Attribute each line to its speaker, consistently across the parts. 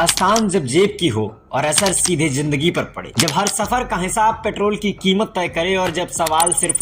Speaker 1: दास्तान जब जेब की हो और असर सीधे जिंदगी पर पड़े, जब हर सफर का हिसाब पेट्रोल की कीमत तय करे और जब सवाल सिर्फ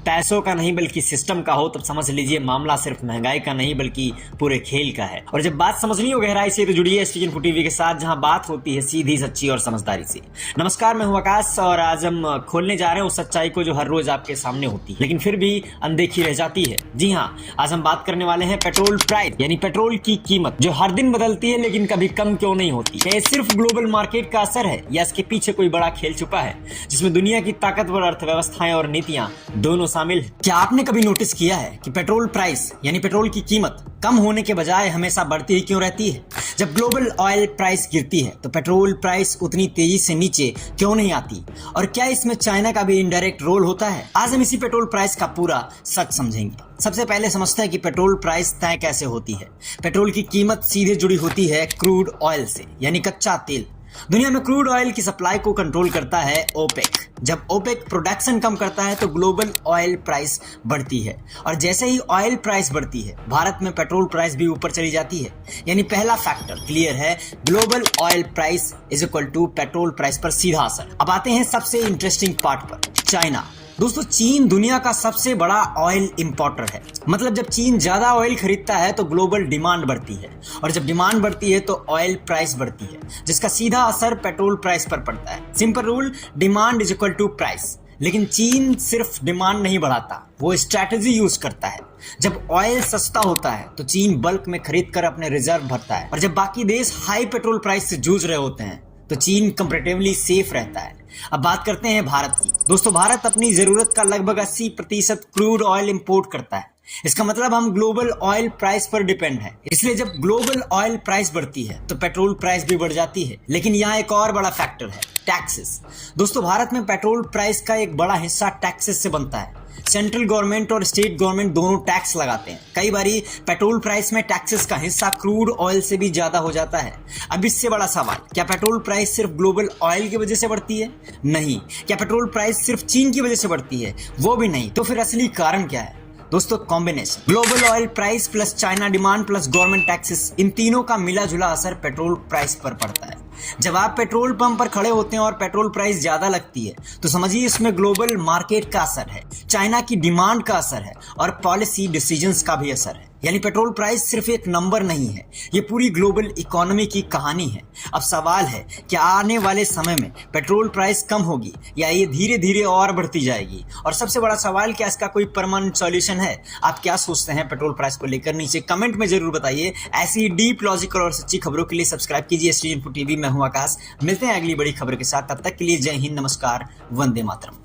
Speaker 1: पैसों का नहीं बल्कि सिस्टम का हो, तब समझ लीजिए मामला सिर्फ महंगाई का नहीं बल्कि पूरे खेल का है। और जब बात समझनी हो गहराई से तो जुड़िए एसटीएन फुट टीवी के साथ, जहां बात होती है सीधी, सच्ची और समझदारी से। नमस्कार, मैं हूं आकाश और आज हम खोलने जा रहे हैं उस सच्चाई को जो हर रोज आपके सामने होती है लेकिन फिर भी अनदेखी रह जाती है। जी हाँ, आज हम बात करने वाले हैं पेट्रोल प्राइस, यानी पेट्रोल की कीमत जो हर दिन बदलती है लेकिन कभी कम क्यों नहीं होती। क्या ये सिर्फ ग्लोबल मार्केट का असर है या इसके पीछे कोई बड़ा खेल छुपा है जिसमें दुनिया की ताकतवर अर्थव्यवस्थाएं और नीतियां दोनों शामिल हैं? क्या आपने कभी नोटिस किया है कि पेट्रोल प्राइस यानी पेट्रोल की कीमत कम होने के बजाय हमेशा बढ़ती ही क्यों रहती है? जब ग्लोबल ऑयल प्राइस गिरती है तो पेट्रोल प्राइस उतनी तेजी से नीचे क्यों नहीं आती? और क्या इसमें चाइना का भी इनडायरेक्ट रोल होता है? आज हम इसी पेट्रोल प्राइस का पूरा सच समझेंगे। सबसे पहले समझते हैं कि पेट्रोल प्राइस तय कैसे होती है। पेट्रोल की कीमत सीधे जुड़ी होती है क्रूड ऑयल से, यानी कच्चा तेल। दुनिया में क्रूड ऑयल की सप्लाई को कंट्रोल करता है ओपेक। जब ओपेक प्रोडक्शन कम करता है तो ग्लोबल ऑयल प्राइस बढ़ती है, और जैसे ही ऑयल प्राइस बढ़ती है भारत में पेट्रोल प्राइस भी ऊपर चली जाती है। यानी पहला फैक्टर क्लियर है, global oil price is equal to petrol price पर सीधा असर। अब आते हैं सबसे इंटरेस्टिंग पार्ट पर, चाइना। दोस्तों, चीन दुनिया का सबसे बड़ा ऑयल इंपोर्टर है। मतलब जब चीन ज्यादा ऑयल खरीदता है तो ग्लोबल डिमांड बढ़ती है, और जब डिमांड बढ़ती है तो ऑयल प्राइस बढ़ती है, जिसका सीधा असर पेट्रोल प्राइस पर पड़ता है। Simple rule, demand is equal to price. लेकिन चीन सिर्फ डिमांड नहीं बढ़ाता, वो स्ट्रैटेजी यूज करता है। जब ऑयल सस्ता होता है तो चीन बल्क में खरीद कर अपने रिजर्व भरता है, और जब बाकी देश हाई पेट्रोल प्राइस से जूझ रहे होते हैं तो चीन कंपैरेटिवली सेफ रहता है। अब बात करते हैं भारत की। दोस्तों, भारत अपनी जरूरत का लगभग 80% क्रूड ऑयल इंपोर्ट करता है। इसका मतलब हम ग्लोबल ऑयल प्राइस पर डिपेंड है। इसलिए जब ग्लोबल ऑयल प्राइस बढ़ती है तो पेट्रोल प्राइस भी बढ़ जाती है। लेकिन यहाँ एक और बड़ा फैक्टर है, टैक्सेस। दोस्तों, भारत में पेट्रोल प्राइस का एक बड़ा हिस्सा टैक्सेस से बनता है। सेंट्रल गवर्नमेंट और स्टेट गवर्नमेंट दोनों टैक्स लगाते हैं। कई बारी पेट्रोल प्राइस में टैक्सेस का हिस्सा क्रूड ऑयल से भी ज्यादा हो जाता है। अब इससे बड़ा सवाल, क्या पेट्रोल प्राइस सिर्फ ग्लोबल ऑयल की वजह से बढ़ती है? नहीं। क्या पेट्रोल प्राइस सिर्फ चीन की वजह से बढ़ती है? वो भी नहीं। तो फिर असली कारण क्या है? दोस्तों, combination, global oil price plus China demand plus government taxes, इन तीनों का मिला जुला असर पेट्रोल प्राइस पर पड़ता है। जब आप पेट्रोल पंप पर खड़े होते हैं और पेट्रोल प्राइस ज्यादा लगती है तो समझिए इसमें ग्लोबल मार्केट का असर है, चाइना की डिमांड का असर है और पॉलिसी डिसीजंस का भी असर है। यानी पेट्रोल प्राइस सिर्फ एक नंबर नहीं है, ये पूरी ग्लोबल इकोनॉमी की कहानी है। अब सवाल है, क्या आने वाले समय में पेट्रोल प्राइस कम होगी या ये धीरे धीरे और बढ़ती जाएगी? और सबसे बड़ा सवाल, क्या इसका कोई परमानेंट सॉल्यूशन है? आप क्या सोचते हैं पेट्रोल प्राइस को लेकर? नीचे कमेंट में जरूर बताइए। ऐसी ही डीप, लॉजिकल और सच्ची खबरों के लिए सब्सक्राइब कीजिए एसटीएन फुट टीवी। मैं हूं आकाश, मिलते हैं अगली बड़ी खबर के साथ। तब तक के लिए जय हिंद, नमस्कार, वंदे मातरम।